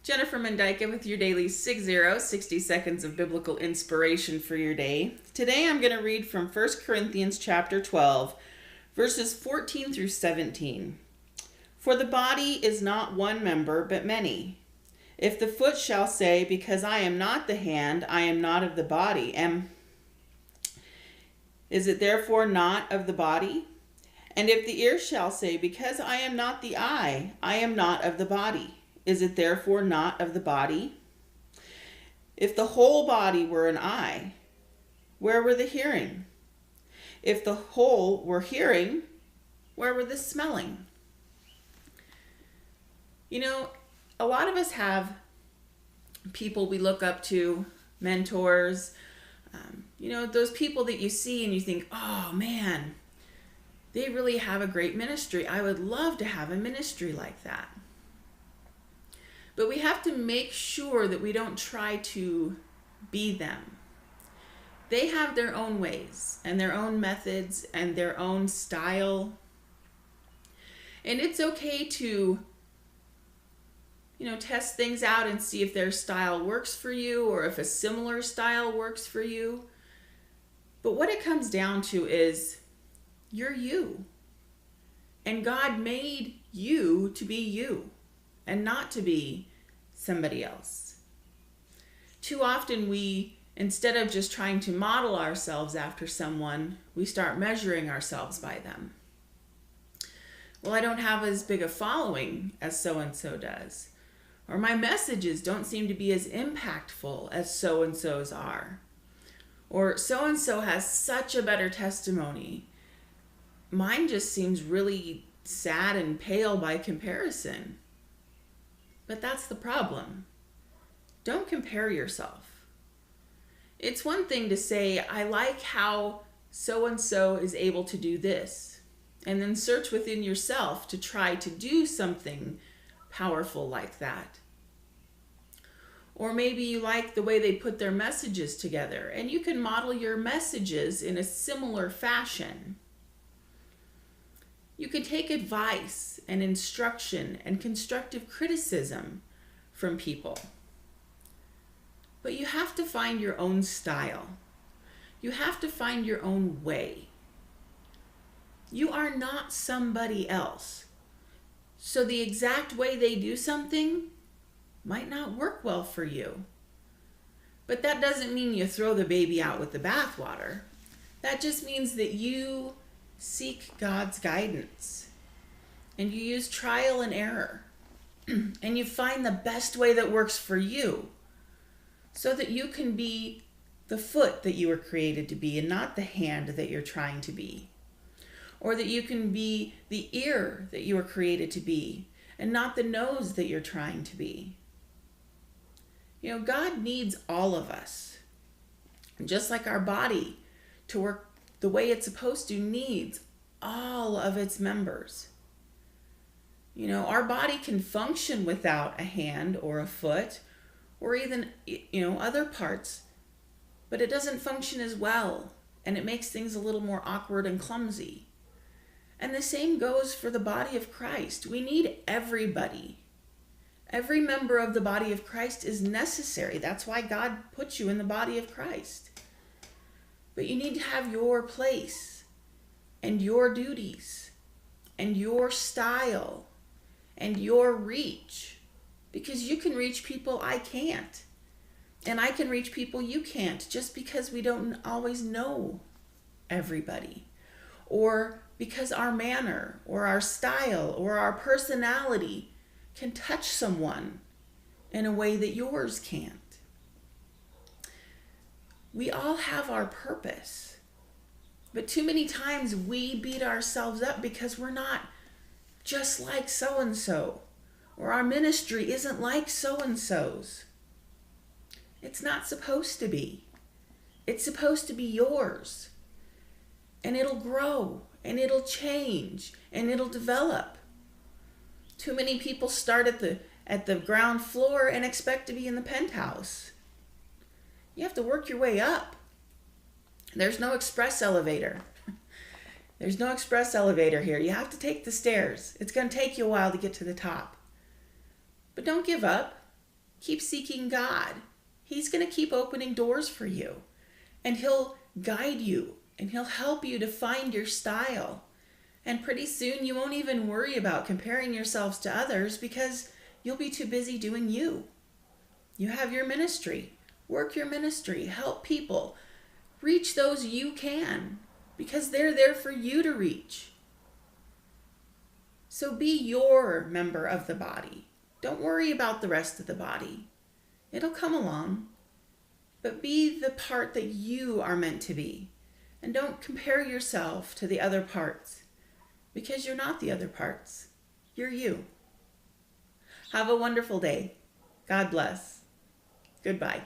Jennifer Mendyka with your daily 60 seconds of biblical inspiration for your day. Today I'm going to read from 1 Corinthians chapter 12, verses 14 through 17. For the body is not one member, but many. If the foot shall say, because I am not the hand, I am not of the body, is it therefore not of the body? And if the ear shall say, because I am not the eye, I am not of the body, is it therefore not of the body? If the whole body were an eye, where were the hearing? If the whole were hearing, where were the smelling? You know, a lot of us have people we look up to, mentors, those people that you see and you think, oh man, they really have a great ministry. I would love to have a ministry like that. But we have to make sure that we don't try to be them. They have their own ways and their own methods and their own style. And it's okay to, test things out and see if their style works for you or if a similar style works for you. But what it comes down to is you're you. And God made you to be you and not to be somebody else. Too often we, instead of just trying to model ourselves after someone, we start measuring ourselves by them. Well, I don't have as big a following as so-and-so does. Or my messages don't seem to be as impactful as so-and-so's are. Or so-and-so has such a better testimony. Mine just seems really sad and pale by comparison. But that's the problem. Don't compare yourself. It's one thing to say, I like how so-and-so is able to do this, and then search within yourself to try to do something powerful like that. Or maybe you like the way they put their messages together, and you can model your messages in a similar fashion. You can take advice and instruction and constructive criticism from people. But you have to find your own style. You have to find your own way. You are not somebody else. So the exact way they do something might not work well for you. But that doesn't mean you throw the baby out with the bathwater. That just means that you seek God's guidance and you use trial and error and you find the best way that works for you so that you can be the foot that you were created to be and not the hand that you're trying to be, or that you can be the ear that you were created to be and not the nose that you're trying to be. God needs all of us. And just like our body to work the way it's supposed to needs all of its members. Our body can function without a hand or a foot or even, other parts, but it doesn't function as well, and it makes things a little more awkward and clumsy. And the same goes for the body of Christ. We need everybody. Every member of the body of Christ is necessary. That's why God put you in the body of Christ. But you need to have your place and your duties and your style and your reach, because you can reach people I can't, and I can reach people you can't, just because we don't always know everybody, or because our manner or our style or our personality can touch someone in a way that yours can't. We all have our purpose, but too many times we beat ourselves up because we're not just like so-and-so, or our ministry isn't like so-and-so's. It's not supposed to be. It's supposed to be yours. And it'll grow, and it'll change, and it'll develop. Too many people start at the ground floor and expect to be in the penthouse. You have to work your way up. There's no express elevator. There's no express elevator here. You have to take the stairs. It's going to take you a while to get to the top. But don't give up. Keep seeking God. He's going to keep opening doors for you. And He'll guide you. And He'll help you to find your style. And pretty soon you won't even worry about comparing yourselves to others because you'll be too busy doing you. You have your ministry. Work your ministry. Help people. Reach those you can because they're there for you to reach. So be your member of the body. Don't worry about the rest of the body. It'll come along. But be the part that you are meant to be. And don't compare yourself to the other parts because you're not the other parts. You're you. Have a wonderful day. God bless. Goodbye.